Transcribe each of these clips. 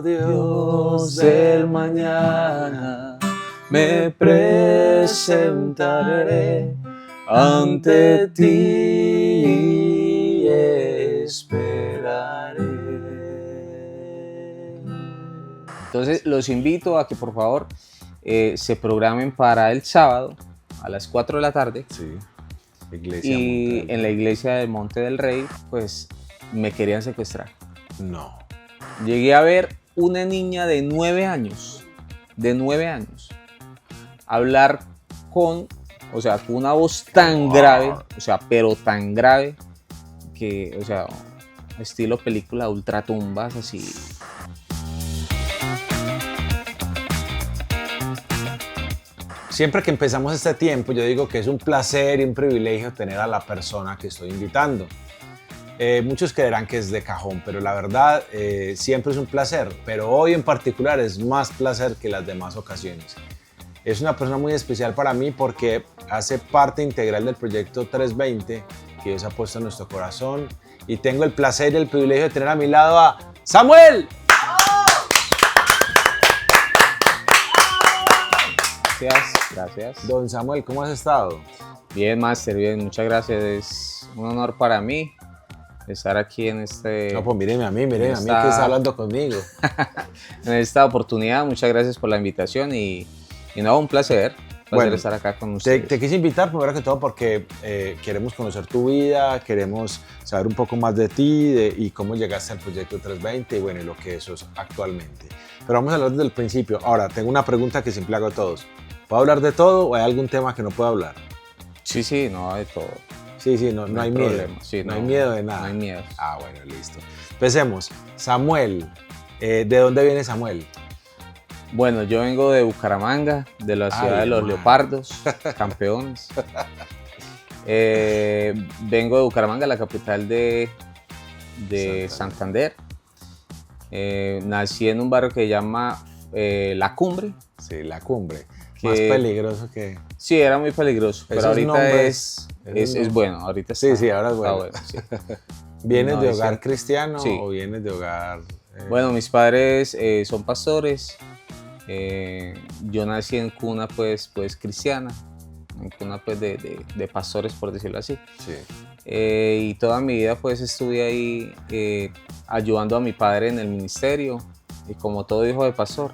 Dios del mañana, me presentaré ante ti y esperaré. Entonces los invito a que por favor se programen para el sábado a las 4 de la tarde. Sí. Iglesia Y en la iglesia de Monte del Rey, pues me querían secuestrar. No. Llegué a ver una niña de 9 años, hablar con una voz tan grave, pero tan grave, que, estilo película ultratumbas, así. Siempre que empezamos este tiempo, yo digo que es un placer y un privilegio tener a la persona que estoy invitando. Muchos creerán que es de cajón, pero la verdad siempre es un placer, pero hoy en particular es más placer que las demás ocasiones. Es una persona muy especial para mí porque hace parte integral del proyecto 320 que Dios ha puesto en nuestro corazón, y tengo el placer y el privilegio de tener a mi lado a ¡Samuel! Gracias. Don Samuel, ¿cómo has estado? Bien, Master, bien, muchas gracias. Es un honor para mí estar aquí en este... No, pues míreme a mí que está hablando conmigo. En esta oportunidad, muchas gracias por la invitación y un placer estar acá con ustedes. Te quise invitar primero que todo porque queremos conocer tu vida, queremos saber un poco más de ti y cómo llegaste al proyecto 320 y bueno, lo que eso es actualmente. Pero vamos a hablar desde el principio. Ahora, tengo una pregunta que siempre hago a todos. ¿Puedo hablar de todo o hay algún tema que no puedo hablar? Sí, no, de todo. Sí, no hay miedo. Sí, no hay miedo de nada. No hay miedo. Ah, bueno, listo. Empecemos. Samuel, ¿de dónde viene Samuel? Bueno, yo vengo de Bucaramanga, de la ciudad de los Leopardos, campeones. Vengo de Bucaramanga, la capital de Santander. Nací en un barrio que se llama La Cumbre. Sí, La Cumbre. Más peligroso que... Sí, era muy peligroso, pero ahorita es bueno. Ahorita sí, ahora es bueno. Sí. ¿Vienes de hogar cristiano o vienes de hogar...? Bueno, mis padres son pastores. Yo nací en cuna pues cristiana, en cuna pues de pastores, por decirlo así. Sí. Y toda mi vida pues estuve ahí ayudando a mi padre en el ministerio, y como todo hijo de pastor,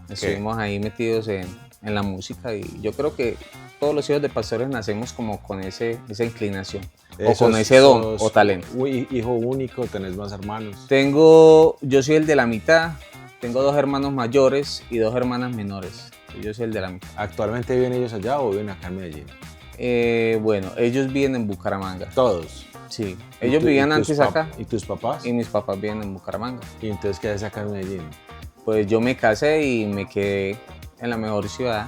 estuvimos ahí metidos en la música, y yo creo que todos los hijos de pastores nacemos como con esa inclinación, o con ese don o talento. Hijo único, ¿tenés más hermanos? Yo soy el de la mitad, tengo 2 hermanos mayores y 2 hermanas menores. Yo soy el de la mitad. ¿Actualmente viven ellos allá o viven acá en Medellín? Bueno, ellos viven en Bucaramanga. ¿Todos? Sí, ellos vivían antes acá. ¿Y tus papás? Y mis papás viven en Bucaramanga. ¿Y entonces qué haces acá en Medellín? Pues yo me casé y me quedé en la mejor ciudad.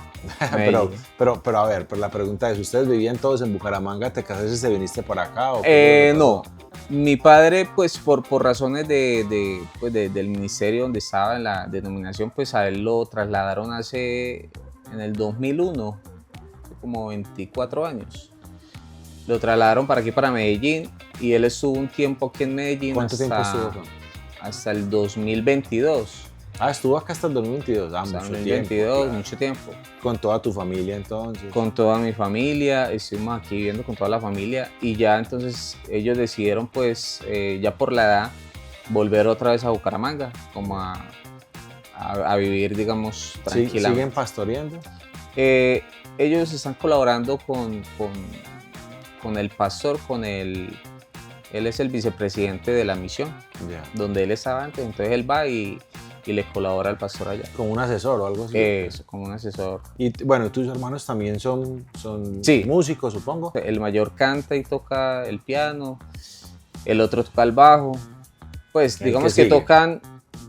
pero a ver, la pregunta es, ¿ustedes vivían todos en Bucaramanga? ¿Te casaste y te viniste por acá? ¿O no, mi padre pues por razones del ministerio donde estaba en la denominación, pues a él lo trasladaron en el 2001, hace como 24 años. Lo trasladaron para aquí, para Medellín, y él estuvo un tiempo aquí en Medellín. ¿Cuánto tiempo estuvo acá? Hasta el 2022. Ah, estuvo acá hasta el 2022. Hasta el 2022, mucho tiempo. ¿Con toda tu familia entonces? Con toda mi familia, estuvimos aquí viviendo con toda la familia, y ya entonces ellos decidieron pues ya por la edad volver otra vez a Bucaramanga, como a vivir, digamos, tranquilamente. ¿Siguen pastoreando? Ellos están colaborando con el pastor, él es el vicepresidente de la misión, donde él estaba antes, entonces él va y le colabora al pastor allá. ¿Como un asesor o algo así? Eso, como un asesor. Y bueno, tus hermanos también son músicos, supongo. El mayor canta y toca el piano, el otro toca el bajo. Pues digamos que tocan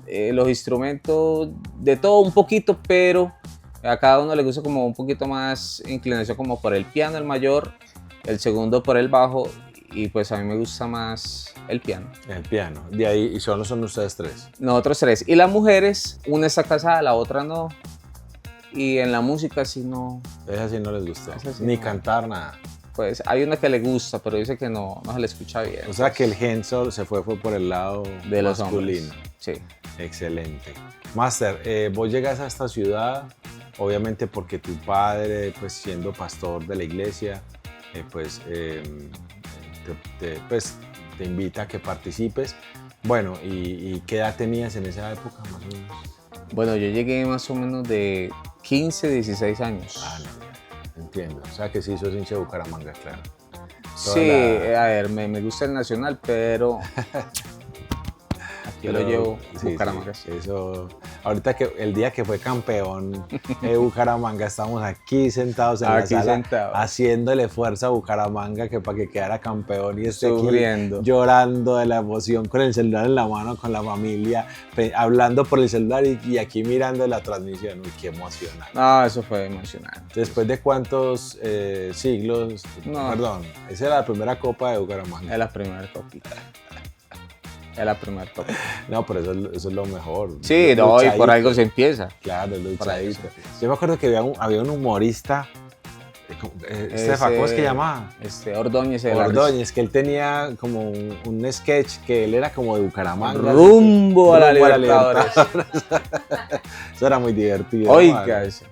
los instrumentos de todo un poquito, pero a cada uno le gusta como un poquito más inclinación como por el piano, el mayor, el segundo por el bajo, y pues a mí me gusta más el piano. El piano. De ahí, ¿y solo son ustedes 3? Nosotros 3. Y las mujeres, una está casada, la otra no. Y en la música sí no. Esa sí no les gusta. Sí ni no. cantar, nada. Pues hay una que le gusta, pero dice que no se le escucha bien. O sea que el gen se fue por el lado de los masculino. hombres. Sí. Excelente. Máster, vos llegas a esta ciudad, obviamente porque tu padre, pues siendo pastor de la iglesia, pues te invita a que participes. Bueno, ¿y qué edad tenías en esa época más o menos? Bueno, yo llegué más o menos de 15, 16 años. Ah, no, entiendo. O sea que sí, sos hincha de Bucaramanga, claro. Sí, a ver, me gusta el Nacional, pero aquí lo llevo Bucaramanga. Sí, eso, ahorita que el día que fue campeón Bucaramanga, estábamos aquí sentados en la sala haciéndole fuerza a Bucaramanga que para que quedara campeón y esté aquí llorando de la emoción con el celular en la mano, con la familia, hablando por el celular y aquí mirando la transmisión. Uy, qué emocionante. No, eso fue emocionante. ¿Después de cuántos siglos? No. Perdón, esa era la primera copa de Bucaramanga. Es la primera copita. Es la primera copa. No, pero eso es lo mejor. Sí, no, y por algo se empieza. Claro, luchadito. Yo me acuerdo que había un humorista, ¿cómo es que llamaba? Ordóñez. Ordóñez, que él tenía como un sketch que él era como de Bucaramanga. Rumbo a la Libertadores. Eso era muy divertido. Oiga, eso.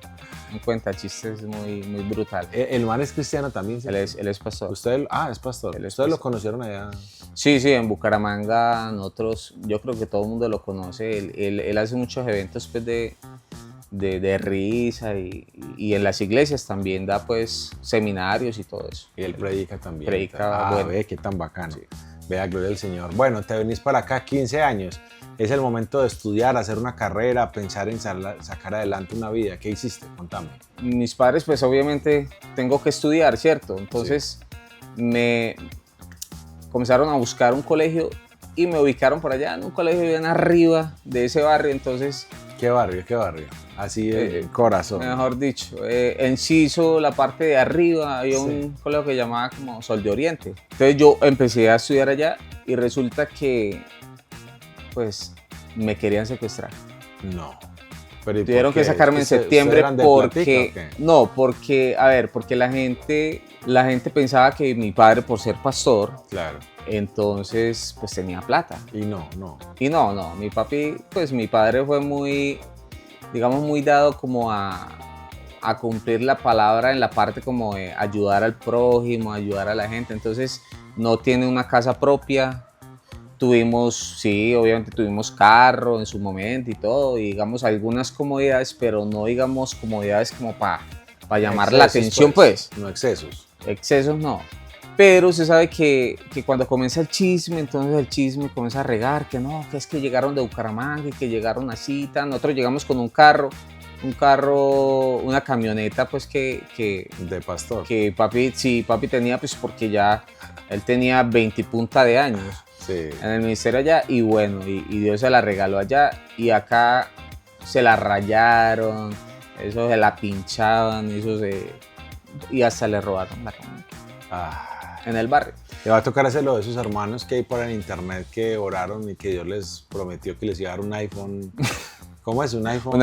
En cuenta chistes muy brutal. El man es cristiano también. ¿Sí? Él es pastor. Es pastor. ¿Ustedes lo conocieron allá? Sí, en Bucaramanga nosotros, yo creo que todo el mundo lo conoce. Él hace muchos eventos pues, de risa y en las iglesias también da pues seminarios y todo eso. Y él predica también. Bueno. Ve, qué tan bacano. Sí. Vea, gloria al Señor. Bueno, te venís para acá 15 años. Es el momento de estudiar, hacer una carrera, pensar en sacar adelante una vida. ¿Qué hiciste? Contame. Mis padres, pues obviamente tengo que estudiar, ¿cierto? Entonces me comenzaron a buscar un colegio y me ubicaron por allá en un colegio bien arriba de ese barrio, entonces... ¿Qué barrio? Así de corazón. Mejor dicho, Enciso, la parte de arriba, había un colegio que llamaba como Sol de Oriente. Entonces yo empecé a estudiar allá y resulta que pues me querían secuestrar. No. Pero tuvieron que sacarme en septiembre porque porque la gente pensaba que mi padre, por ser pastor, claro, entonces pues tenía plata. Y no. Mi padre fue muy, digamos, muy dado como a cumplir la palabra en la parte como de ayudar al prójimo, ayudar a la gente. Entonces no tiene una casa propia. Obviamente tuvimos carro en su momento y todo, y digamos algunas comodidades, pero no digamos comodidades como para llamar la atención, pues. No excesos. Excesos no. Pero se sabe que cuando comienza el chisme, entonces el chisme comienza a regar, que no, que es que llegaron de Bucaramanga y que llegaron así, nosotros llegamos con un carro, una camioneta, pues que de pastor. Que papi tenía, pues porque ya él tenía 20 y punta de años. Sí. En el ministerio allá, y bueno, y Dios se la regaló allá, y acá se la rayaron, eso se la pinchaban, y hasta le robaron la camioneta en el barrio. Te va a tocar hacer lo de esos hermanos que hay por el internet que oraron y que Dios les prometió que les iba a dar un iPhone. ¿Cómo es? Un iPhone.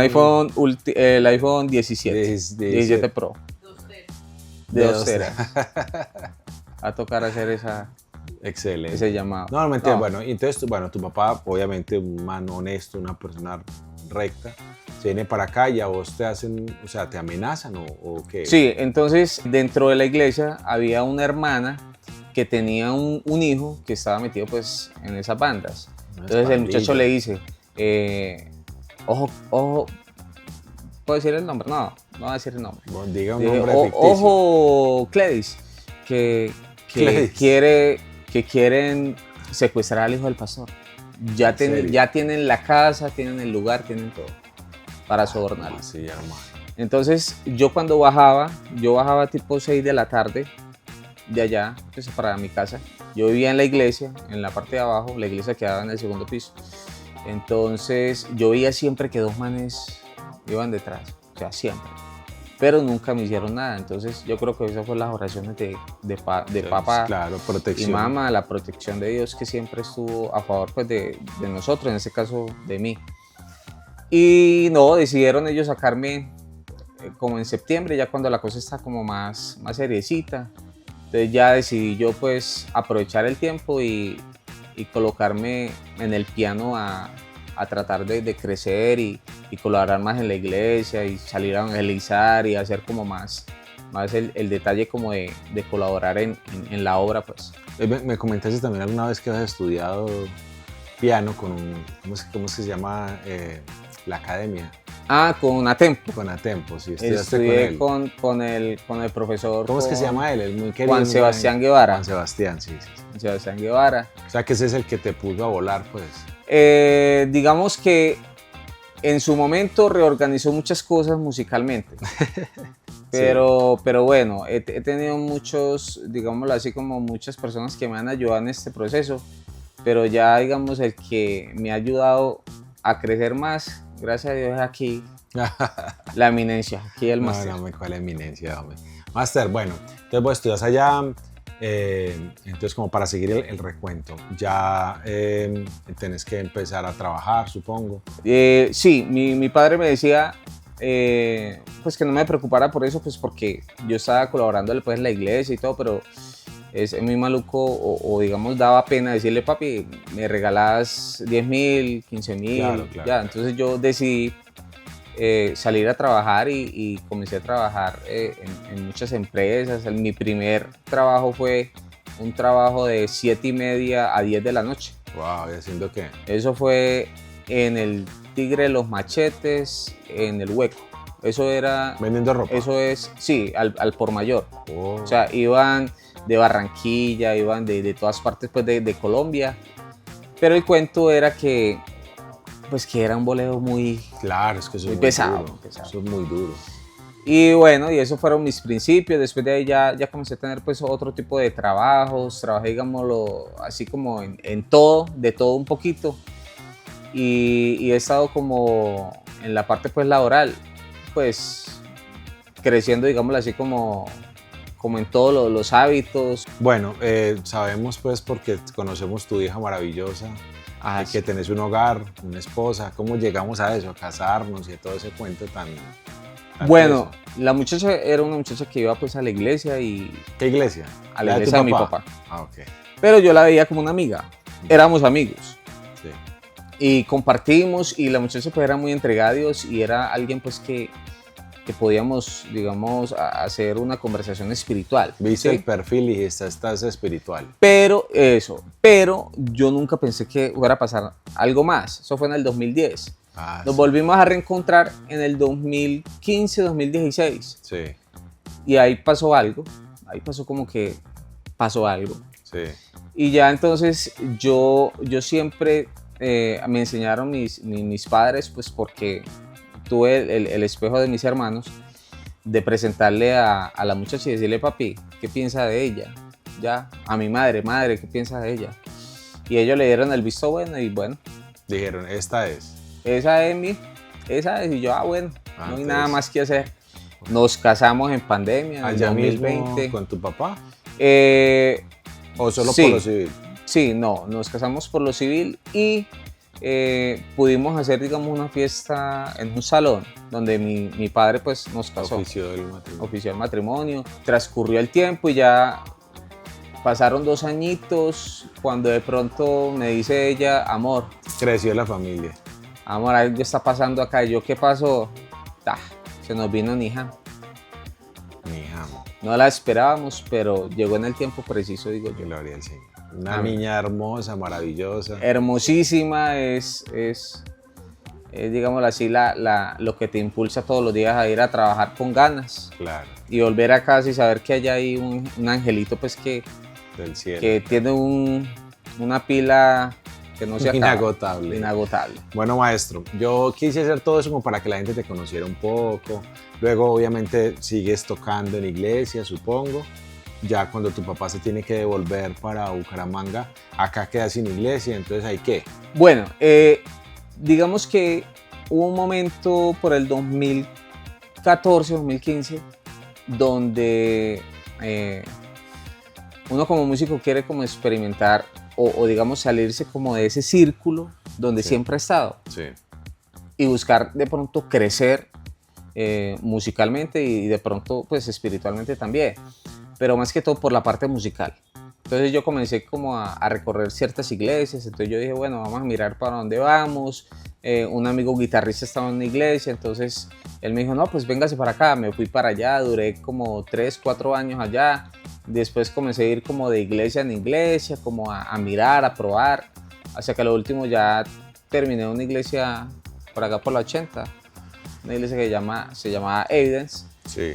El iPhone 17 Pro. 2 teras. Va a tocar hacer ese llamado. Normalmente, bueno, entonces, tu papá, obviamente, un man honesto, una persona recta, se viene para acá y a vos te hacen, o sea, te amenazan o qué. Sí, entonces, dentro de la iglesia había una hermana que tenía un hijo que estaba metido, pues, en esas bandas. Entonces, el muchacho le dice, ojo, ¿puedo decir el nombre? No voy a decir el nombre. Bueno, diga un nombre ficticio. Ojo, Cledis, que quieren secuestrar al hijo del pastor. Ya tienen la casa, tienen el lugar, tienen todo para sobornarlo. Sí, hermano. Entonces, yo cuando bajaba tipo 6 de la tarde de allá, pues, para mi casa. Yo vivía en la iglesia, en la parte de abajo, la iglesia quedaba en el segundo piso. Entonces, yo veía siempre que 2 manes iban detrás, o sea, siempre. Pero nunca me hicieron nada, entonces yo creo que esas fueron las oraciones de papá, claro, protección. Y mamá, la protección de Dios que siempre estuvo a favor, pues, de nosotros, en este caso de mí. Y no, decidieron ellos sacarme como en septiembre, ya cuando la cosa está como más seriecita. Entonces ya decidí yo, pues, aprovechar el tiempo y colocarme en el piano a a tratar de crecer y colaborar más en la iglesia y salir a evangelizar y hacer como más el detalle como de colaborar en la obra, pues. Me comentaste también alguna vez que habías estudiado piano con ¿cómo se llama la academia? Con Atempo. Con Atempo, sí, estudié con el profesor. ¿Cómo es que se llama él? El muy querido. Juan Sebastián Guevara. Juan Sebastián, sí. Juan Sebastián Guevara. O sea que ese es el que te puso a volar, pues. Digamos que en su momento reorganizó muchas cosas musicalmente. Pero bueno, he tenido muchos, digámoslo así, como muchas personas que me han ayudado en este proceso, pero ya, digamos, el que me ha ayudado a crecer más, gracias a Dios, es aquí la eminencia, aquí el máster. No, ¿cuál eminencia, hombre? Máster, bueno, entonces vos estudias allá, entonces como para seguir el recuento, ya tenés que empezar a trabajar, supongo. Sí, mi padre me decía pues que no me preocupara por eso, pues porque yo estaba colaborando pues en la iglesia y todo, pero es muy maluco o digamos daba pena decirle, papi, me regalás 10.000, 15.000, claro. Ya, entonces yo decidí salir a trabajar y comencé a trabajar en muchas empresas. Mi primer trabajo fue un trabajo de 7:30 a 10 de la noche. Wow, ¿y haciendo qué? Eso fue en el Tigre de los Machetes, en el Hueco. Eso era... ¿Vendiendo ropa? Eso es, sí, al por mayor. Oh. O sea, iban de Barranquilla, iban de todas partes pues, de Colombia. Pero el cuento era que era un boleo muy... Claro, es que eso muy es pesado, duro. pesado. Eso es muy duro. Y bueno, y esos fueron mis principios. Después de ahí ya comencé a tener pues otro tipo de trabajos. Trabajé, digámoslo, así como en todo, de todo un poquito. Y he estado como en la parte pues laboral, pues creciendo, digámoslo así, como en todos los hábitos. Bueno, sabemos pues porque conocemos tu hija maravillosa, que tenés un hogar, una esposa. ¿Cómo llegamos a eso, a casarnos y todo ese cuento tan bueno, la muchacha era una muchacha que iba pues a la iglesia y... ¿Qué iglesia? A la iglesia de mi papá. Ah, ok. Pero yo la veía como una amiga, éramos amigos. Sí. Y compartimos y la muchacha pues era muy entregada a Dios y era alguien pues que podíamos, digamos, hacer una conversación espiritual. Viste ¿sí? el perfil y estás espiritual. Pero yo nunca pensé que fuera a pasar algo más. Eso fue en el 2010. Nos volvimos a reencontrar en el 2015, 2016. Sí. Y ahí pasó algo. Ahí pasó algo. Sí. Y ya entonces yo siempre me enseñaron mis padres, pues porque tuve el espejo de mis hermanos, de presentarle a la muchacha y decirle, papi, ¿qué piensa de ella? Ya, a mi madre, ¿qué piensa de ella? Y ellos le dieron el visto bueno y bueno. Dijeron, esta es. Esa es, y yo, bueno, no hay nada más que hacer. Nos casamos en pandemia, en el 2020. Mismo con tu papá? ¿O solo sí, por lo civil? Sí, no, nos casamos por lo civil y pudimos hacer, digamos, una fiesta en un salón donde mi padre pues nos casó. Ofició el matrimonio. Transcurrió el tiempo y ya pasaron 2 añitos cuando de pronto me dice ella, amor. Creció la familia. Amor, algo está pasando acá. Y yo, ¿qué pasó? Se nos vino Niham. No la esperábamos, pero llegó en el tiempo preciso, digo yo. Gloria al Señor. Una niña hermosa, maravillosa. Hermosísima, es digámoslo así, lo que te impulsa todos los días a ir a trabajar con ganas. Claro. Y volver a casa y saber que hay ahí un angelito pues del cielo, que tiene una pila que no se acaba. Inagotable. Bueno, maestro, yo quise hacer todo eso como para que la gente te conociera un poco. Luego, obviamente, sigues tocando en iglesia, supongo. Ya cuando tu papá se tiene que devolver para Bucaramanga, acá queda sin iglesia, entonces ¿hay qué? Bueno, digamos que hubo un momento por el 2014, 2015, donde uno como músico quiere como experimentar o digamos salirse como de ese círculo donde siempre ha estado. Sí. Y buscar de pronto crecer musicalmente y de pronto pues espiritualmente también, pero más que todo por la parte musical. Entonces yo comencé como a recorrer ciertas iglesias, entonces yo dije, bueno, vamos a mirar para dónde vamos. Un amigo guitarrista estaba en una iglesia, entonces él me dijo, no, pues véngase para acá. Me fui para allá, duré como 3, 4 años allá. Después comencé a ir como de iglesia en iglesia, como a mirar, a probar, hasta que lo último ya terminé en una iglesia por acá por la 80, una iglesia que se llamaba Evidence. Sí,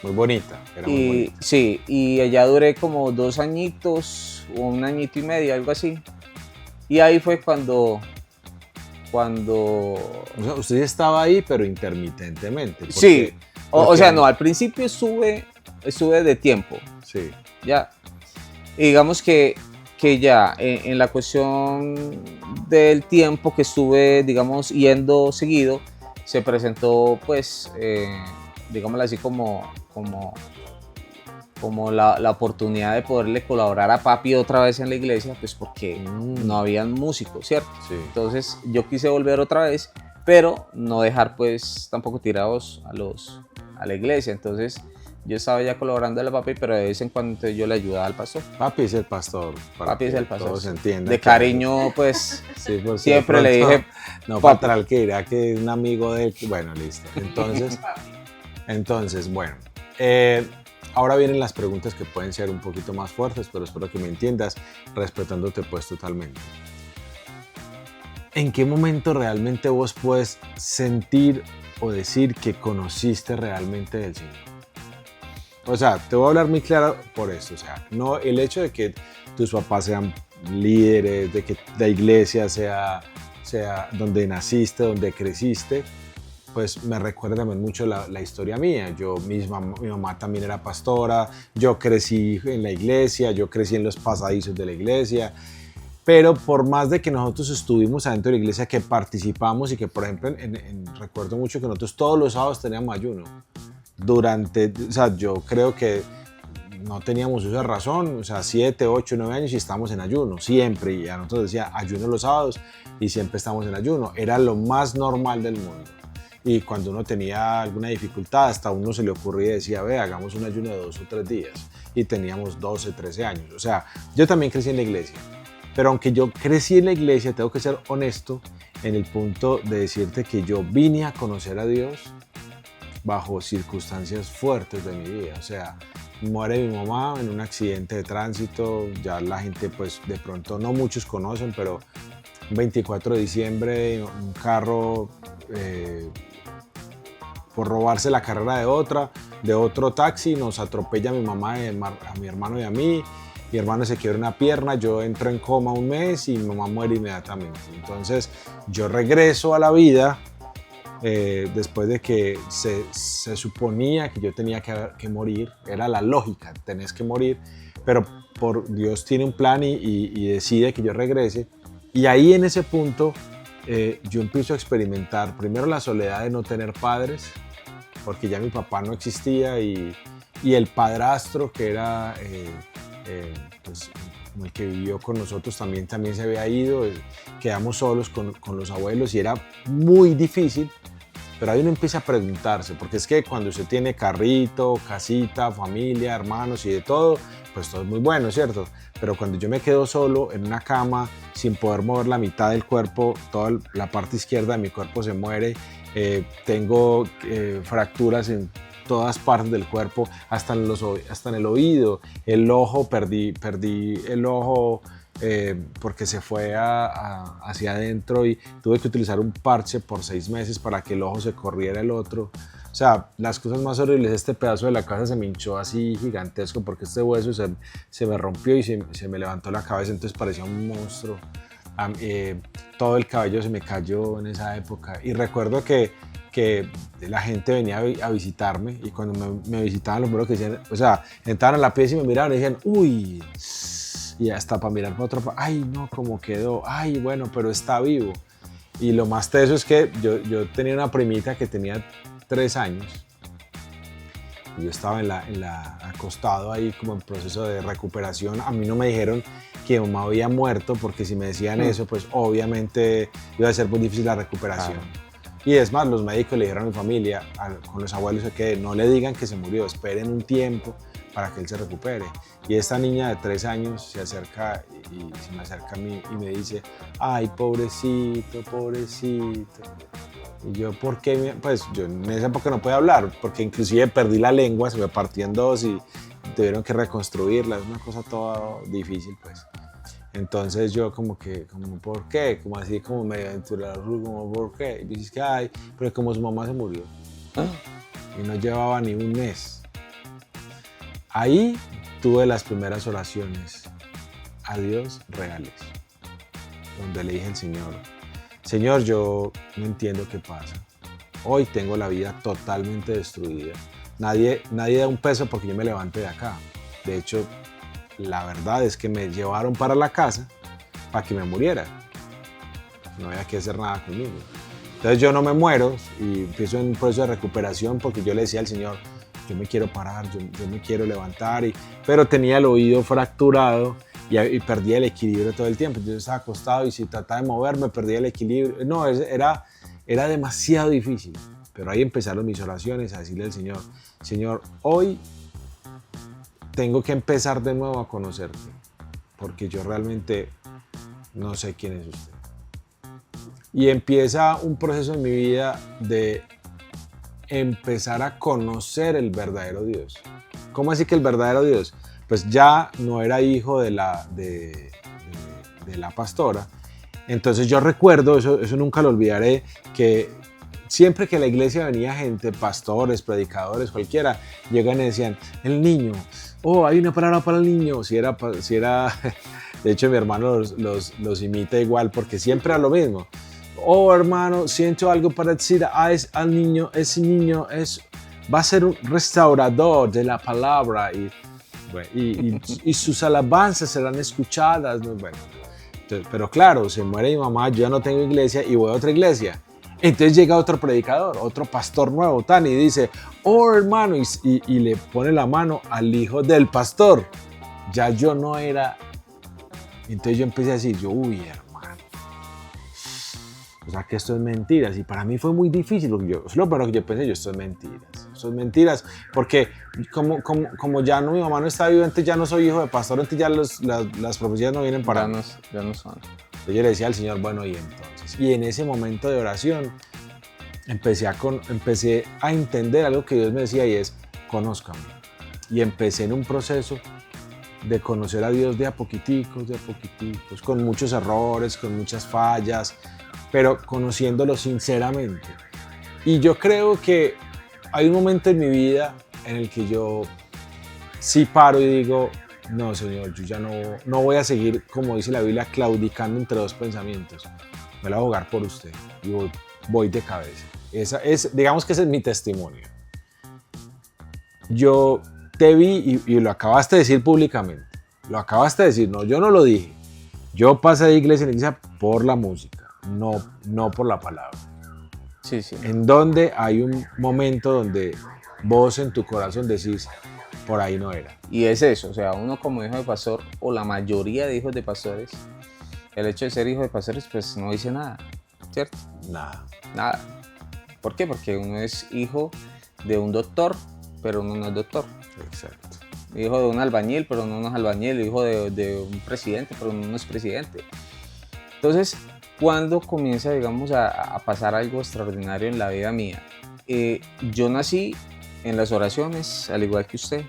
muy bonita, era muy bonita. Sí, y allá duré como 2 añitos, o 1 añito y medio, algo así. Y ahí fue cuando... O sea, usted estaba ahí, pero intermitentemente. Sí, o sea, no, al principio estuve de tiempo. Sí. Ya, y digamos que ya en la cuestión del tiempo que estuve, digamos, yendo seguido, se presentó, pues, digámoslo así, como la oportunidad de poderle colaborar a papi otra vez en la iglesia, pues porque no habían músicos, ¿cierto? Sí. Entonces yo quise volver otra vez, pero no dejar pues tampoco tirados a la iglesia. Entonces yo estaba ya colaborando a la papi, pero de vez en cuando yo le ayudaba al pastor. Papi es el pastor. Papi es el pastor. Todos entiendan. De cariño, pues, sí, siempre le dije... No faltará el que dirá que es un amigo de él. Bueno, listo. Entonces, bueno. Ahora vienen las preguntas que pueden ser un poquito más fuertes, pero espero que me entiendas, respetándote pues totalmente. ¿En qué momento realmente vos puedes sentir o decir que conociste realmente del Señor? O sea, te voy a hablar muy claro por esto. O sea, no el hecho de que tus papás sean líderes, de que la iglesia sea donde naciste, donde creciste, pues me recuerda también mucho la historia mía. Mi mamá también era pastora, yo crecí en la iglesia, yo crecí en los pasadizos de la iglesia, pero por más de que nosotros estuvimos adentro de la iglesia, que participamos y que, por ejemplo, recuerdo mucho que nosotros todos los sábados teníamos ayuno. O sea, yo creo que no teníamos uso de razón, o sea, 7, 8, 9 años y estábamos en ayuno, siempre, y a nosotros decía ayuno los sábados y siempre estamos en ayuno, era lo más normal del mundo. Y cuando uno tenía alguna dificultad, hasta a uno se le ocurría y decía, ve, hagamos un ayuno de 2 o 3 días. Y teníamos 12, 13 años. O sea, yo también crecí en la iglesia. Pero aunque yo crecí en la iglesia, tengo que ser honesto en el punto de decirte que yo vine a conocer a Dios bajo circunstancias fuertes de mi vida. O sea, muere mi mamá en un accidente de tránsito. Ya la gente, pues, de pronto, no muchos conocen, pero un 24 de diciembre, un carro... por robarse la carrera de otro taxi, nos atropella a mi mamá, a mi hermano y a mí. Mi hermano se quiebra una pierna, yo entro en coma 1 mes y mi mamá muere inmediatamente. Entonces yo regreso a la vida después de que se suponía que yo tenía que morir, era la lógica, tenés que morir, pero por Dios tiene un plan y decide que yo regrese. Y ahí en ese punto yo empiezo a experimentar primero la soledad de no tener padres, porque ya mi papá no existía y el padrastro que era pues, el que vivió con nosotros también se había ido, quedamos solos con los abuelos y era muy difícil, pero ahí uno empieza a preguntarse, porque es que cuando usted tiene carrito, casita, familia, hermanos y de todo, pues todo es muy bueno, ¿cierto? Pero cuando yo me quedo solo en una cama, sin poder mover la mitad del cuerpo, toda la parte izquierda de mi cuerpo se muere, tengo fracturas en todas partes del cuerpo, hasta en el oído, el ojo, perdí el ojo porque se fue hacia adentro y tuve que utilizar un parche por 6 meses para que el ojo se corriera el otro. O sea, las cosas más horribles, este pedazo de la casa se me hinchó así gigantesco porque este hueso se me rompió y se me levantó la cabeza, entonces parecía un monstruo. Todo el cabello se me cayó en esa época y recuerdo que la gente venía a visitarme y cuando me visitaban lo primero que decían, o sea, entraban a la pieza y me miraban y decían, uy, y hasta para mirar para otro, ay no, cómo quedó, ay bueno, pero está vivo. Y lo más teso es que yo tenía una primita que tenía 3 años y yo estaba acostado ahí como en proceso de recuperación. A mí no me dijeron que mi mamá había muerto porque si me decían eso, pues obviamente iba a ser muy difícil la recuperación. Y es más, los médicos le dijeron a mi familia, con los abuelos, que no le digan que se murió, esperen un tiempo para que él se recupere. Y esta niña de 3 años se acerca y se me acerca a mí y me dice, ay, pobrecito, pobrecito. Y yo, ¿por qué? Pues yo en esa época no podía hablar, porque inclusive perdí la lengua, se me partió en dos y tuvieron que reconstruirla, es una cosa toda difícil, pues. Entonces yo como, ¿por qué? Como así, como medio aventurado, como, ¿por qué? Y dices que, ay, pero como su mamá se murió. Y no llevaba ni un mes. Ahí tuve las primeras oraciones a Dios reales, donde le dije al Señor, Señor, yo no entiendo qué pasa. Hoy tengo la vida totalmente destruida. Nadie da un peso porque yo me levante de acá. De hecho, la verdad es que me llevaron para la casa para que me muriera. No había que hacer nada conmigo. Entonces yo no me muero y empiezo en un proceso de recuperación porque yo le decía al Señor, yo me quiero parar, yo me quiero levantar, pero tenía el oído fracturado y perdía el equilibrio todo el tiempo. Entonces yo estaba acostado y si trataba de moverme perdía el equilibrio. No, era demasiado difícil. Pero ahí empezaron mis oraciones a decirle al Señor, Señor, hoy tengo que empezar de nuevo a conocerte, porque yo realmente no sé quién es usted. Y empieza un proceso en mi vida de empezar a conocer el verdadero Dios. ¿Cómo así que el verdadero Dios? Pues ya no era hijo de la pastora. Entonces yo recuerdo, eso nunca lo olvidaré, que siempre que a la iglesia venía gente, pastores, predicadores, cualquiera, llegan y decían, el niño, hay una palabra para el niño. Si era de hecho mi hermano los imita igual, porque siempre era lo mismo. Hermano, siento algo para decir al niño, ese niño va a ser un restaurador de la palabra y sus alabanzas serán escuchadas. Bueno, entonces, pero claro, se muere mi mamá, yo ya no tengo iglesia y voy a otra iglesia. Entonces llega otro predicador, otro pastor nuevo, y dice, hermano, y le pone la mano al hijo del pastor. Ya yo no era. Entonces yo empecé a decir, hermano, o sea que esto es mentiras. Y para mí fue muy difícil, porque es lo primero que yo pensé, esto es mentiras, porque como ya no, mi mamá no está viva, entonces ya no soy hijo de pastor, entonces ya las profecías no vienen para mí. Ya no son. Entonces yo le decía al Señor, bueno, y entonces, y en ese momento de oración empecé a entender algo que Dios me decía y es, conózcame. Y empecé en un proceso de conocer a Dios de a poquiticos, con muchos errores, con muchas fallas, pero conociéndolo sinceramente. Y yo creo que hay un momento en mi vida en el que yo sí paro y digo, no, Señor, yo ya no voy a seguir, como dice la Biblia, claudicando entre dos pensamientos. Me la voy a jugar por usted y voy de cabeza. Digamos que ese es mi testimonio. Yo te vi y lo acabaste de decir públicamente. Lo acabaste de decir, no, yo no lo dije. Yo pasé de iglesia en iglesia por la música, no por la palabra. Sí, sí. En donde hay un momento donde vos en tu corazón decís, por ahí no era. Y es eso, o sea, uno como hijo de pastor, o la mayoría de hijos de pastores, el hecho de ser hijo de pastores, pues no dice nada, ¿cierto? Nada. ¿Por qué? Porque uno es hijo de un doctor, pero uno no es doctor. Exacto. Hijo de un albañil, pero uno no es albañil. Hijo de un presidente, pero uno no es presidente. Entonces, ¿cuándo comienza, digamos, a pasar algo extraordinario en la vida mía? Yo nací en las oraciones, al igual que usted,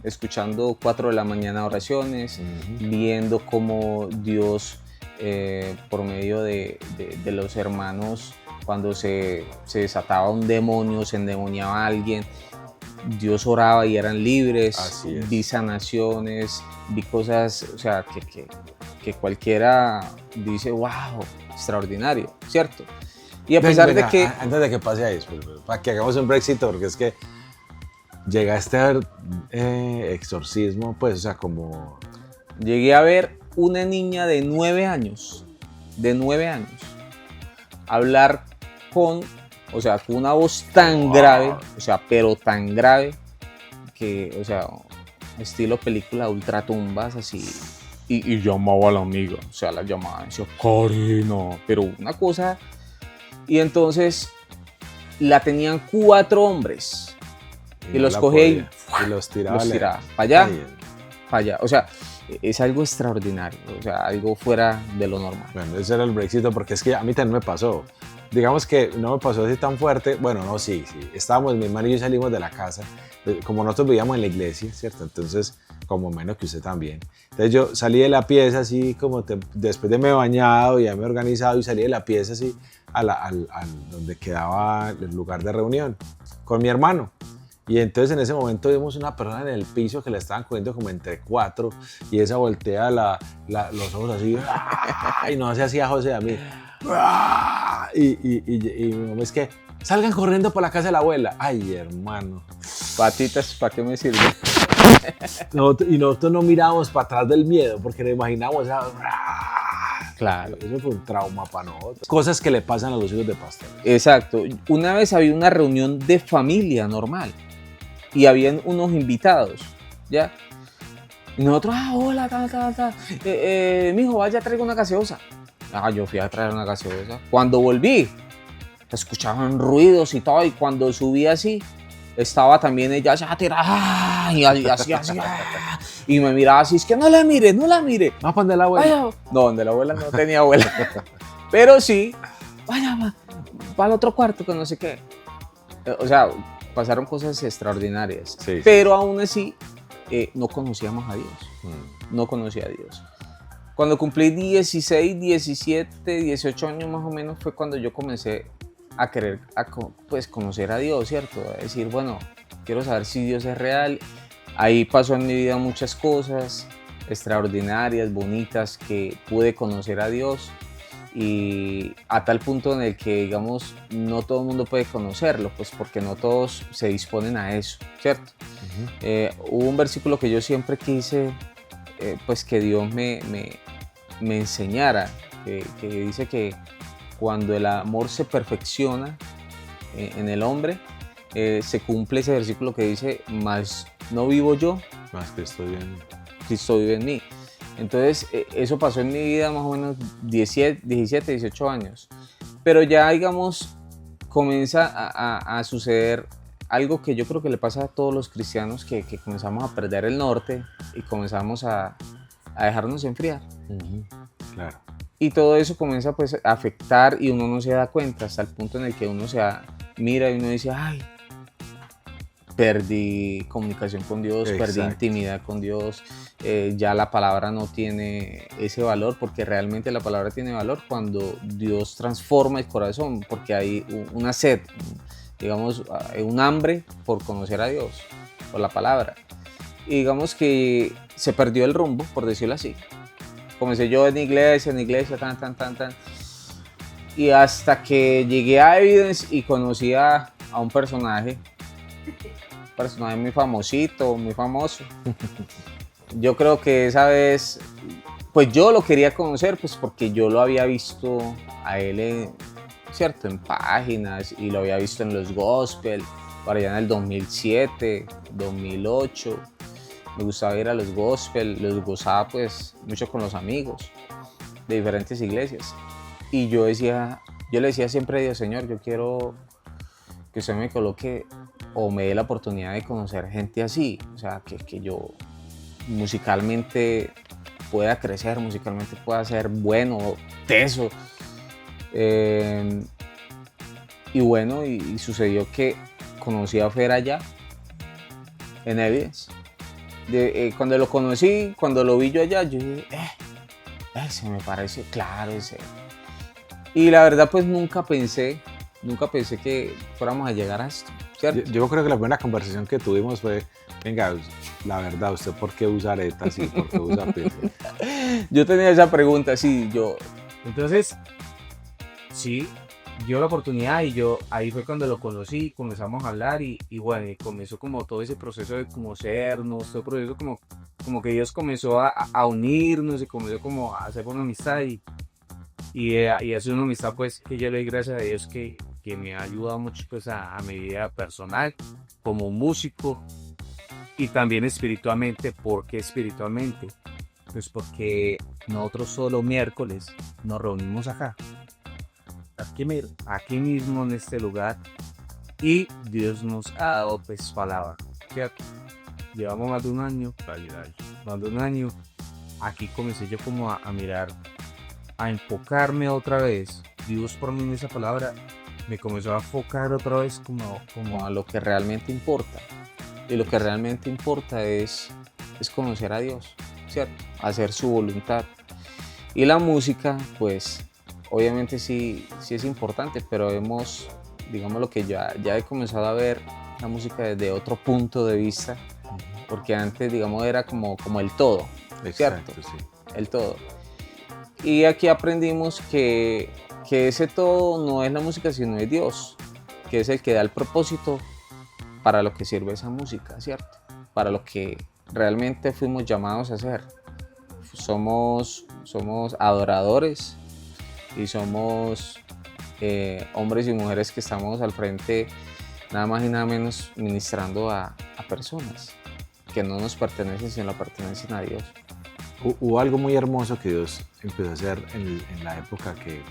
escuchando 4 de la mañana oraciones, viendo cómo Dios, por medio de los hermanos, cuando se desataba un demonio, se endemoniaba a alguien, Dios oraba y eran libres. Vi sanaciones, vi cosas, o sea, que cualquiera dice, wow, extraordinario, ¿cierto? Y a pesar de que... Antes de que pase ahí, para que hagamos un Brexit, porque es que llegaste a ver exorcismo, pues, o sea, como... Llegué a ver una niña de 9 años, hablar con una voz tan grave, o sea, pero tan grave, que, o sea, estilo película ultratumbas, así, y llamaba a la amiga, o sea, la llamaba, decía, Karina, pero una cosa, y entonces la tenían 4 hombres, y los cogía y Y los tiraba. Para allá, para allá. O sea, es algo extraordinario, o sea, algo fuera de lo normal. Bueno, ese era el breakcito, porque es que a mí también me pasó. Digamos que no me pasó así tan fuerte. Bueno, no, sí. Estábamos, mi hermano y yo salimos de la casa. Como nosotros vivíamos en la iglesia, ¿cierto? Entonces, como menos que usted también. Entonces yo salí de la pieza así, como después de me he bañado, ya me he organizado, y salí de la pieza así al donde quedaba el lugar de reunión con mi hermano. Y entonces en ese momento vimos una persona en el piso que le estaban cogiendo como entre 4, y esa voltea los ojos así, y no se hacía José a mí. Y mi mamá es que salgan corriendo por la casa de la abuela. Ay, hermano. Patitas, ¿para qué me sirve? Y nosotros no mirábamos para atrás del miedo, porque nos imaginábamos Claro. Eso fue un trauma para nosotros. Cosas que le pasan a los hijos de pastores. Exacto. Una vez había una reunión de familia normal y habían unos invitados, ¿ya? Y nosotros, hola, tal. Mijo, vaya, traiga una gaseosa. Yo fui a traer una gaseosa. Cuando volví, escuchaban ruidos y todo, y cuando subí así, estaba también ella ya tirada, y así, y me miraba así, es que no la mire. Vamos para donde la abuela. No, donde la abuela no tenía abuela. Pero sí, vaya, para el otro cuarto, que no sé qué. O sea, pasaron cosas extraordinarias. Sí. Pero aún así, no conocíamos a Dios. No conocía a Dios. Cuando cumplí 16, 17, 18 años más o menos, fue cuando yo comencé a querer pues, conocer a Dios, ¿cierto? A decir, bueno, quiero saber si Dios es real. Ahí pasó en mi vida muchas cosas extraordinarias, bonitas, que pude conocer a Dios, y a tal punto en el que, digamos, no todo el mundo puede conocerlo, pues porque no todos se disponen a eso, ¿cierto? Hubo un versículo que yo siempre quise, pues que Dios me enseñara, que dice que cuando el amor se perfecciona en el hombre, se cumple ese versículo que dice, mas no vivo yo, más Cristo vive en mí. Cristo vive en mí. Entonces, eso pasó en mi vida más o menos 17, 18 años. Pero ya, digamos, comienza a suceder algo que yo creo que le pasa a todos los cristianos, que comenzamos a perder el norte y comenzamos a dejarnos enfriar. Claro. Y todo eso comienza pues a afectar, y uno no se da cuenta, hasta el punto en el que uno mira y uno dice, ay, perdí comunicación con Dios, Exacto. Perdí intimidad con Dios, ya la palabra no tiene ese valor, porque realmente la palabra tiene valor cuando Dios transforma el corazón, porque hay una sed, digamos, un hambre por conocer a Dios, por la palabra. Y digamos que se perdió el rumbo, por decirlo así. Comencé yo en iglesia, tan. Y hasta que llegué a Evidence y conocí a un personaje muy famosito, muy famoso. Yo creo que esa vez, pues yo lo quería conocer, pues porque yo lo había visto a él, ¿cierto? En páginas, y lo había visto en los gospel, por allá en el 2007, 2008. Me gustaba ir a los gospel, los gozaba pues mucho con los amigos de diferentes iglesias. Y yo le decía siempre a Dios, Señor, yo quiero que usted me coloque o me dé la oportunidad de conocer gente así. O sea, que yo musicalmente pueda crecer, musicalmente pueda ser bueno, teso. Y bueno, y sucedió que conocí a Fer allá, en Evidence. Cuando lo conocí, cuando lo vi yo allá, yo dije, se me parece claro ese. Y la verdad, pues nunca pensé que fuéramos a llegar a esto, ¿cierto? Yo creo que la primera conversación que tuvimos fue, venga, la verdad, ¿usted por qué usa aretas y por qué usa piercing? Yo tenía esa pregunta, sí, Entonces, sí, dio la oportunidad, y ahí fue cuando lo conocí, comenzamos a hablar, y bueno, y comenzó como todo ese proceso de conocernos, todo el proceso como que Dios comenzó a unirnos, y comenzó como a hacer una amistad, y hacer una amistad pues que yo le doy gracias a Dios que me ha ayudado mucho pues a mi vida personal como músico, y también espiritualmente. ¿Por qué espiritualmente? Pues porque nosotros solo miércoles nos reunimos acá, aquí mismo en este lugar, y Dios nos ha dado pues palabra, ¿cierto? llevamos más de un año, más de un año, aquí comencé yo como a mirar, a enfocarme otra vez. Dios por mí en esa palabra me comenzó a enfocar otra vez como a lo que realmente importa. Y lo que realmente importa es conocer a Dios, ¿cierto? Hacer su voluntad. Y la música, pues, obviamente sí es importante, pero digamos lo que ya he comenzado a ver la música desde otro punto de vista, porque antes, digamos, era como el todo, ¿cierto? Exacto, sí. El todo. Y aquí aprendimos que ese todo no es la música, sino es Dios, que es el que da el propósito para lo que sirve esa música, ¿cierto? Para lo que realmente fuimos llamados a hacer. Somos adoradores y somos hombres y mujeres que estamos al frente, nada más y nada menos, ministrando a personas que no nos pertenecen, sino pertenecen a Dios. Hubo algo muy hermoso que Dios empezó a hacer en la época que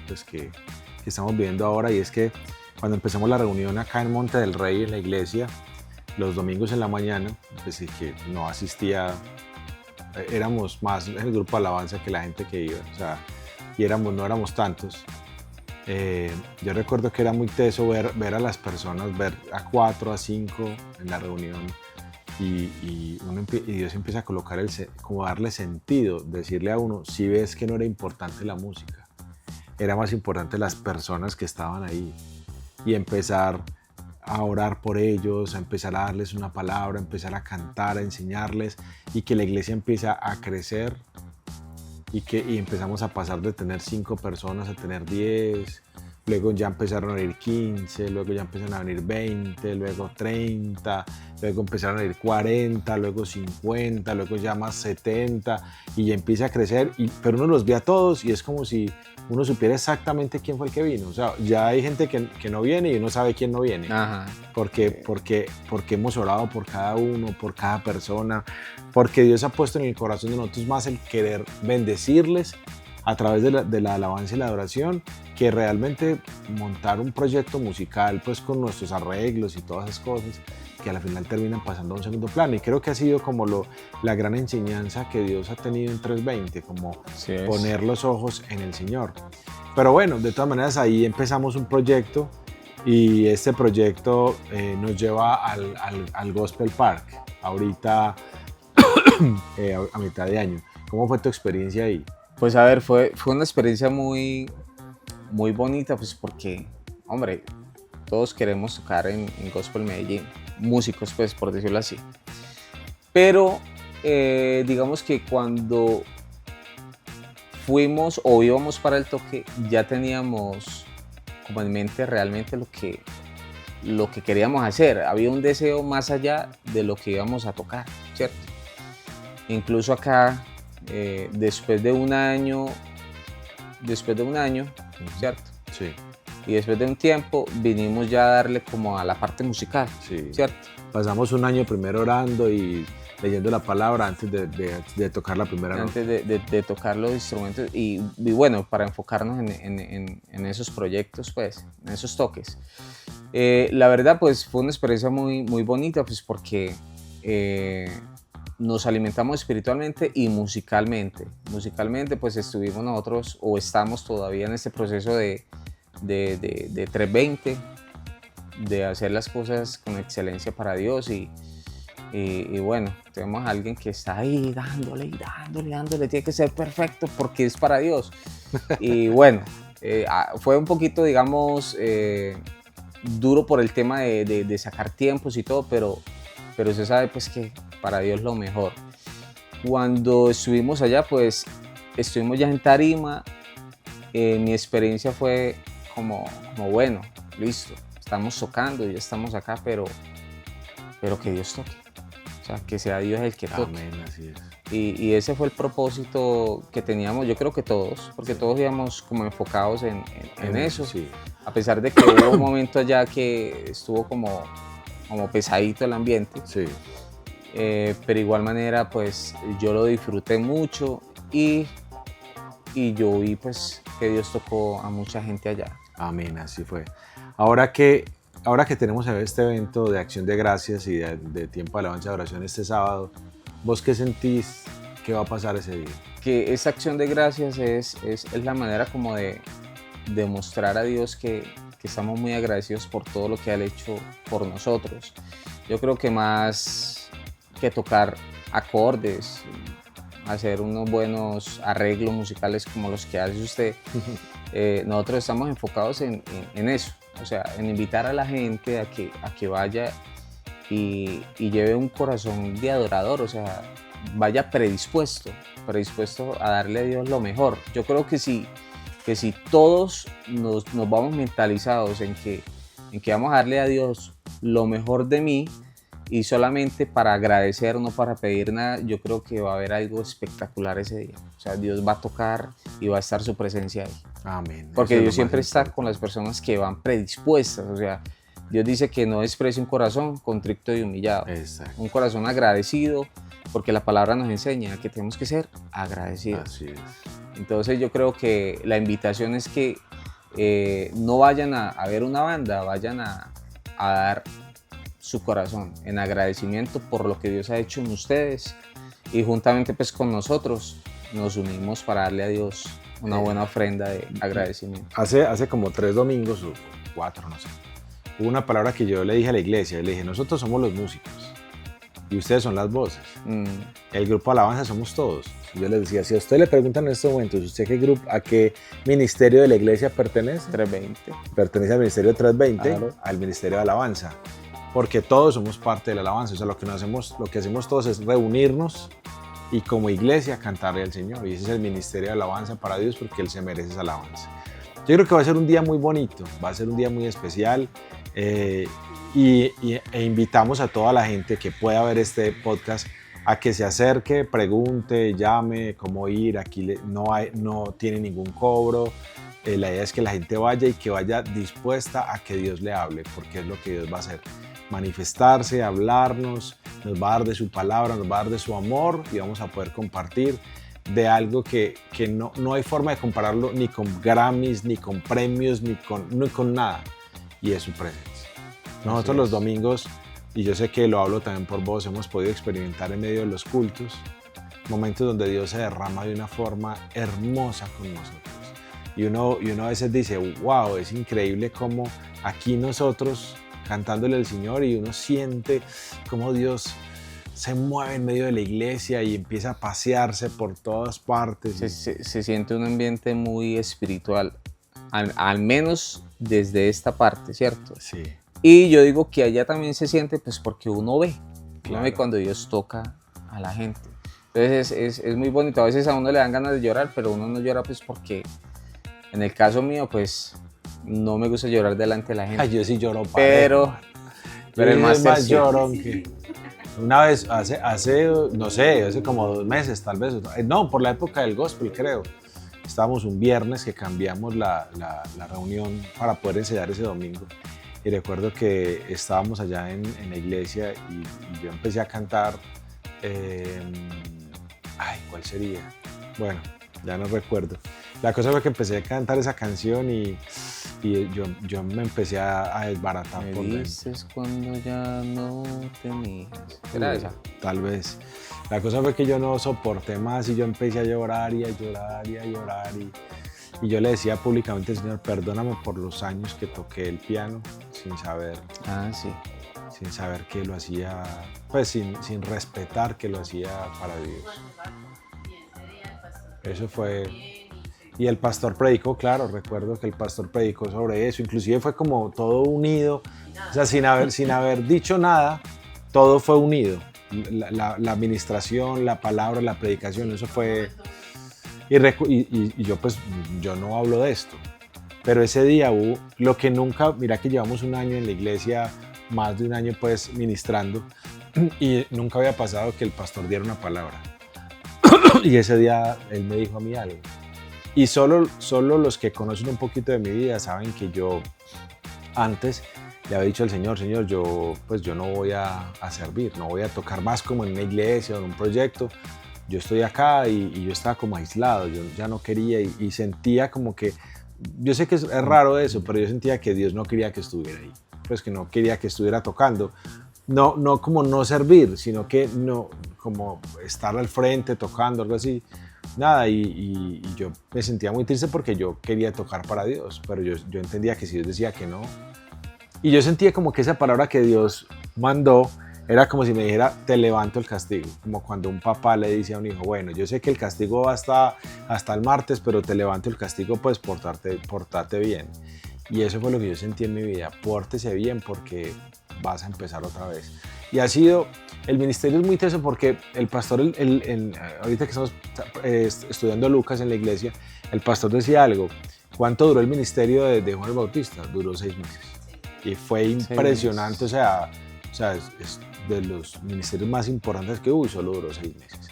estamos viviendo ahora, y es que cuando empezamos la reunión acá en Monte del Rey, en la iglesia, los domingos en la mañana, pues que no asistía, éramos más el grupo de alabanza que la gente que iba, o sea, y no éramos tantos. Yo recuerdo que era muy teso ver a las personas, ver a 4, a 5 en la reunión, y Dios empieza a colocar como darle sentido, decirle a uno, si ves que no era importante la música, era más importante las personas que estaban ahí, y empezar a orar por ellos, a empezar a darles una palabra, a empezar a cantar, a enseñarles, y que la iglesia empieza a crecer, y empezamos a pasar de tener 5 personas a tener 10, luego ya empezaron a venir 15, luego ya empezaron a venir 20, luego 30, luego empezaron a venir 40, luego 50, luego ya más 70, y ya empieza a crecer, pero uno los ve a todos y es como si uno supiera exactamente quién fue el que vino. O sea, ya hay gente que no viene y uno sabe quién no viene. Ajá. Porque hemos orado por cada uno, por cada persona, porque Dios ha puesto en el corazón de nosotros más el querer bendecirles a través de la alabanza y la adoración, que realmente montar un proyecto musical pues con nuestros arreglos y todas esas cosas que a la final terminan pasando a un segundo plano. Y creo que ha sido como la gran enseñanza que Dios ha tenido en 320, como poner los ojos en el Señor. Pero bueno, de todas maneras ahí empezamos un proyecto, y este proyecto nos lleva al Gospel Park, ahorita a mitad de año. ¿Cómo fue tu experiencia ahí? Pues a ver, fue una experiencia muy, muy bonita, pues porque, hombre, todos queremos tocar en Gospel Medellín, músicos, pues, por decirlo así. Pero digamos que cuando fuimos o íbamos para el toque, ya teníamos como en mente realmente lo que queríamos hacer. Había un deseo más allá de lo que íbamos a tocar, ¿cierto? Incluso acá, después de un año, ¿cierto? Sí. Y después de un tiempo vinimos ya a darle como a la parte musical, sí. ¿cierto? Pasamos un año primero orando y leyendo la palabra antes de tocar la primera nota. Antes de tocar los instrumentos y bueno, para enfocarnos en esos proyectos, pues, en esos toques. La verdad, pues, fue una experiencia muy, muy bonita, pues, porque nos alimentamos espiritualmente y musicalmente. Musicalmente, pues, estuvimos nosotros, o estamos todavía en este proceso de 320, de hacer las cosas con excelencia para Dios, y bueno, tenemos a alguien que está ahí dándole, tiene que ser perfecto porque es para Dios. Y bueno, fue un poquito, digamos, duro por el tema de sacar tiempos y todo, pero se sabe pues que para Dios lo mejor. Cuando estuvimos allá, pues estuvimos ya en tarima, mi experiencia fue como bueno, listo, estamos tocando, ya estamos acá, pero que Dios toque. O sea, que sea Dios el que toque. Amén, así es. Y ese fue el propósito que teníamos, yo creo que todos, porque todos íbamos como enfocados en eso. Sí. A pesar de que hubo un momento allá que estuvo como pesadito el ambiente. Sí. Pero igual manera, pues yo lo disfruté mucho, y yo vi pues que Dios tocó a mucha gente allá. Amén, así fue. Ahora que ahora que tenemos este evento de Acción de Gracias y de tiempo de alabanza y oración este sábado, ¿vos qué sentís que va a pasar ese día? Que esa acción de gracias es la manera como de demostrar a Dios que estamos muy agradecidos por todo lo que Él ha hecho por nosotros. Yo creo que más que tocar acordes, hacer unos buenos arreglos musicales como los que hace usted, nosotros estamos enfocados en eso, o sea, en invitar a la gente a que vaya y lleve un corazón de adorador, o sea, vaya predispuesto a darle a Dios lo mejor. Yo creo que si todos nos vamos mentalizados en que vamos a darle a Dios lo mejor de mí y solamente para agradecer, no para pedir nada, yo creo que va a haber algo espectacular ese día. O sea, Dios va a tocar y va a estar su presencia ahí. Amén. Porque Dios siempre está con las personas que van predispuestas. O sea, Dios dice que no desprecia un corazón contrito y humillado. Exacto. Un corazón agradecido, porque la palabra nos enseña que tenemos que ser agradecidos. Así es. Entonces yo creo que la invitación es que no vayan a ver una banda, vayan a dar su corazón en agradecimiento por lo que Dios ha hecho en ustedes, y juntamente pues con nosotros nos unimos para darle a Dios una buena ofrenda de agradecimiento. Hace como 3 domingos o 4, no sé, hubo una palabra que yo le dije a la iglesia. Le dije, nosotros somos los músicos y ustedes son las voces. El grupo Alabanza somos todos. Y yo les decía, si a usted le preguntan en estos momentos, ¿usted a qué ministerio de la iglesia pertenece? 320. Pertenece al ministerio 320, Claro. Al ministerio de Alabanza. Porque todos somos parte de la alabanza. O sea, lo que hacemos todos es reunirnos y como iglesia cantarle al Señor. Y ese es el ministerio de alabanza para Dios, porque Él se merece esa alabanza. Yo creo que va a ser un día muy bonito, va a ser un día muy especial. E invitamos a toda la gente que pueda ver este podcast a que se acerque, pregunte, llame, cómo ir. Aquí no tiene ningún cobro. La idea es que la gente vaya y que vaya dispuesta a que Dios le hable, porque es lo que Dios va a hacer. Manifestarse, hablarnos, nos va a dar de su palabra, nos va a dar de su amor, y vamos a poder compartir de algo que no hay forma de compararlo ni con Grammys, ni con premios, ni con nada, y es su presencia. Nosotros los domingos, y yo sé que lo hablo también por vos, hemos podido experimentar en medio de los cultos momentos donde Dios se derrama de una forma hermosa con nosotros. Y uno a veces dice, wow, es increíble cómo aquí nosotros cantándole al Señor, y uno siente cómo Dios se mueve en medio de la iglesia y empieza a pasearse por todas partes. Se siente un ambiente muy espiritual, al menos desde esta parte, ¿cierto? Sí. Y yo digo que allá también se siente pues porque uno ve, Claro. uno ve cuando Dios toca a la gente. Entonces es muy bonito. A veces a uno le dan ganas de llorar, pero uno no llora pues porque, en el caso mío, pues no me gusta llorar delante de la gente. Ay, yo sí lloro pero el máster más sí. llorón que una vez hace no sé, hace como 2 meses tal vez, no, por la época del gospel creo. Estábamos un viernes que cambiamos la reunión para poder ensayar ese domingo, y recuerdo que estábamos allá en la iglesia y yo empecé a cantar, ¿cuál sería? Bueno, ya no recuerdo. La cosa fue que empecé a cantar esa canción y yo me empecé a desbaratar Me por dentro. dices cuando ya no tenías. ¿Era esa? Tal vez. La cosa fue que yo no soporté más y yo empecé a llorar y a llorar y a llorar, y yo le decía públicamente al Señor, perdóname por los años que toqué el piano sin saber Sí. que lo hacía, pues sin respetar que lo hacía para Dios. Eso fue. Y el pastor predicó, claro, recuerdo que el pastor predicó sobre eso, inclusive fue como todo unido, o sea, sin haber dicho nada, todo fue unido. La administración, la palabra, la predicación, eso fue. Y yo no hablo de esto, pero ese día hubo lo que nunca, mira que llevamos un año en la iglesia, más de un año pues ministrando, y nunca había pasado que el pastor diera una palabra. Y ese día él me dijo a mí algo. Y solo los que conocen un poquito de mi vida saben que yo antes le había dicho al Señor, yo no voy a servir, no voy a tocar más como en una iglesia o en un proyecto. Yo estoy acá y yo estaba como aislado, yo ya no quería y sentía como que, yo sé que es raro eso, pero yo sentía que Dios no quería que estuviera ahí. pues que no quería que estuviera tocando. No como no servir, sino que no como estar al frente tocando, algo así. Nada, y yo me sentía muy triste porque yo quería tocar para Dios, pero yo entendía que si Dios decía que no. Y yo sentía como que esa palabra que Dios mandó era como si me dijera, te levanto el castigo. Como cuando un papá le dice a un hijo, bueno, yo sé que el castigo va hasta el martes, pero te levanto el castigo, pues portarte bien. Y eso fue lo que yo sentí en mi vida, pórtese bien porque vas a empezar otra vez. Y ha sido, el ministerio es muy teso porque el pastor, ahorita que estamos estudiando Lucas en la iglesia, el pastor decía algo, ¿cuánto duró el ministerio de Juan el Bautista? Duró 6 meses. Y fue impresionante, o sea es de los ministerios más importantes que hubo y solo duró 6 meses.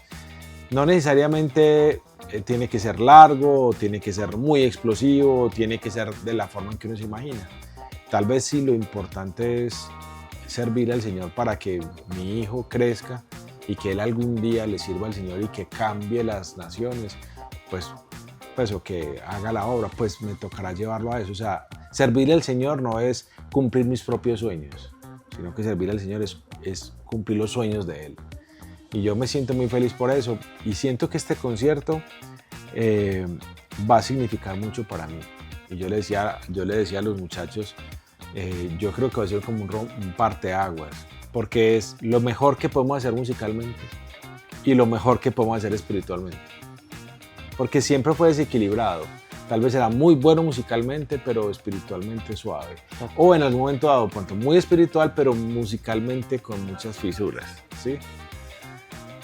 No necesariamente tiene que ser largo, o tiene que ser muy explosivo, o tiene que ser de la forma en que uno se imagina. Tal vez sí lo importante es servir al Señor para que mi hijo crezca y que él algún día le sirva al Señor y que cambie las naciones, pues o que haga la obra, pues me tocará llevarlo a eso. O sea, servir al Señor no es cumplir mis propios sueños, sino que servir al Señor es cumplir los sueños de Él. Y yo me siento muy feliz por eso y siento que este concierto va a significar mucho para mí. Y yo le decía a los muchachos, yo creo que va a ser como un parteaguas, porque es lo mejor que podemos hacer musicalmente y lo mejor que podemos hacer espiritualmente. Porque siempre fue desequilibrado. Tal vez era muy bueno musicalmente, pero espiritualmente suave. O en algún momento dado, pronto muy espiritual, pero musicalmente con muchas fisuras, ¿sí?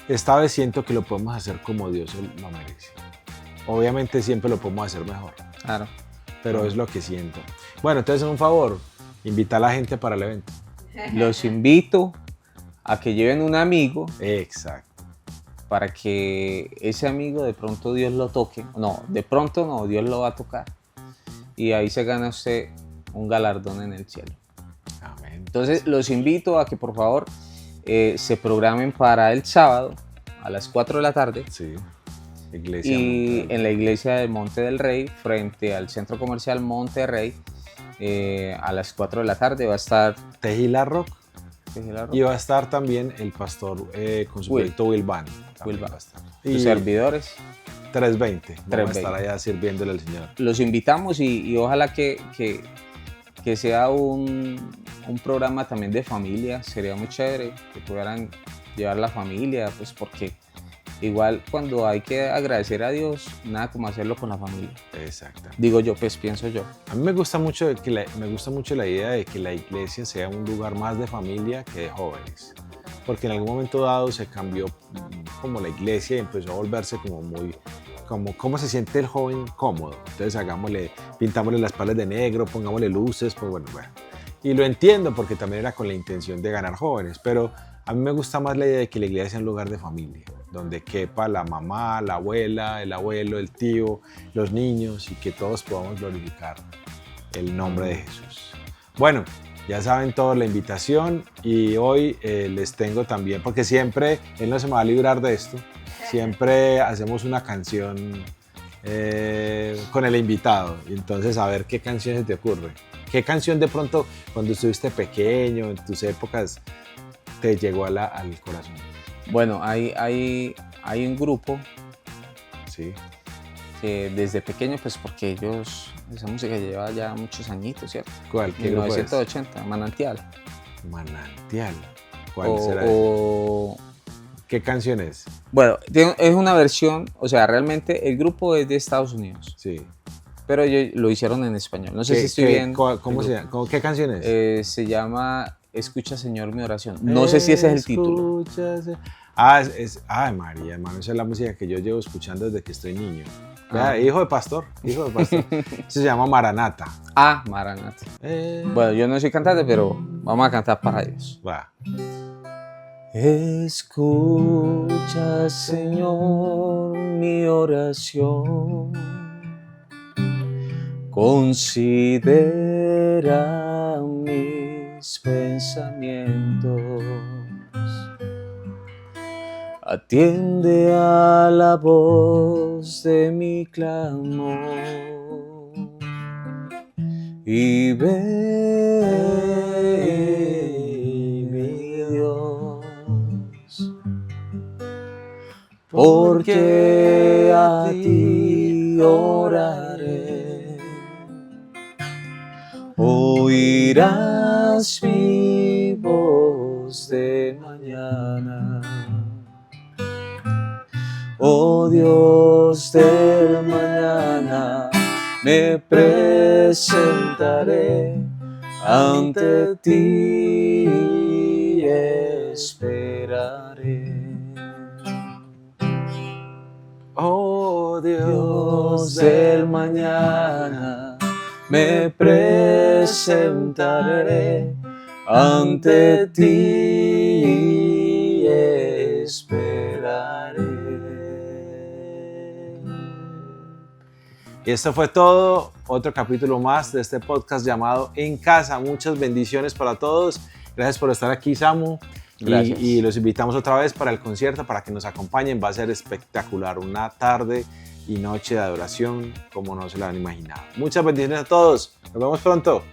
Esta vez siento que lo podemos hacer como Dios lo merece. Obviamente siempre lo podemos hacer mejor. Claro. Pero es lo que siento. Bueno, entonces, un favor, invita a la gente para el evento. Los invito a que lleven un amigo. Exacto. Para que ese amigo de pronto Dios lo toque. No, de pronto no, Dios lo va a tocar. Y ahí se gana usted un galardón en el cielo. Amén. Entonces los invito a que por favor se programen para el sábado a las 4 de la tarde. Sí. Iglesia y en la iglesia del Monte del Rey, frente al centro comercial Monterrey, a las 4 de la tarde va a estar Tejila Rock. Y va a estar también el pastor con su proyecto Will Band. Sus servidores. 320. Vamos a estar allá sirviéndole al Señor. Los invitamos y ojalá que sea un programa también de familia. Sería muy chévere que pudieran llevar la familia, pues porque igual cuando hay que agradecer a Dios, nada como hacerlo con la familia. Exacto. Digo yo, pues pienso yo. A mí me gusta mucho la idea de que la iglesia sea un lugar más de familia que de jóvenes. Porque en algún momento dado se cambió como la iglesia y empezó a volverse como muy... ¿Cómo se siente el joven cómodo? Entonces pintámosle las paredes de negro, pongámosle luces, pues bueno. Y lo entiendo porque también era con la intención de ganar jóvenes, pero a mí me gusta más la idea de que la iglesia sea un lugar de familia, donde quepa la mamá, la abuela, el abuelo, el tío, los niños y que todos podamos glorificar el nombre de Jesús. Bueno, ya saben todos la invitación y hoy les tengo también, porque siempre, él no se me va a librar de esto, siempre hacemos una canción con el invitado. Entonces, a ver qué canción se te ocurre. ¿Qué canción de pronto, cuando estuviste pequeño, en tus épocas, te llegó al corazón? Bueno, hay un grupo sí, que desde pequeño, pues porque esa música lleva ya muchos añitos, ¿cierto? ¿Cuál? ¿Qué 1980, Manantial. Manantial. ¿Cuál será? ¿Qué canción es? Bueno, es una versión, o sea, realmente el grupo es de Estados Unidos. Sí. Pero ellos lo hicieron en español. No sé si estoy bien. ¿Cómo se llama? ¿Qué canción es? Se llama Escucha, Señor, mi oración. No sé si ese es el título. Ay, María, hermano, esa es la música que yo llevo escuchando desde que estoy niño. Hijo de pastor. Se llama Maranata. Maranata. Bueno, yo no soy cantante, pero vamos a cantar para ellos. Va. Escucha, Señor, mi oración. Considera mis pensamientos. Atiende a la voz de mi clamor y ve porque a ti oraré. Oirás mi voz de mañana. Oh Dios del mañana, me presentaré ante ti y esperaré. Oh Dios del mañana, me presentaré ante ti y esperaré. Y esto fue todo, otro capítulo más de este podcast llamado En Casa. Muchas bendiciones para todos. Gracias por estar aquí, Samu. Gracias. Y los invitamos otra vez para el concierto, para que nos acompañen. Va a ser espectacular, una tarde y noche de adoración como no se lo han imaginado. Muchas bendiciones a todos. Nos vemos pronto.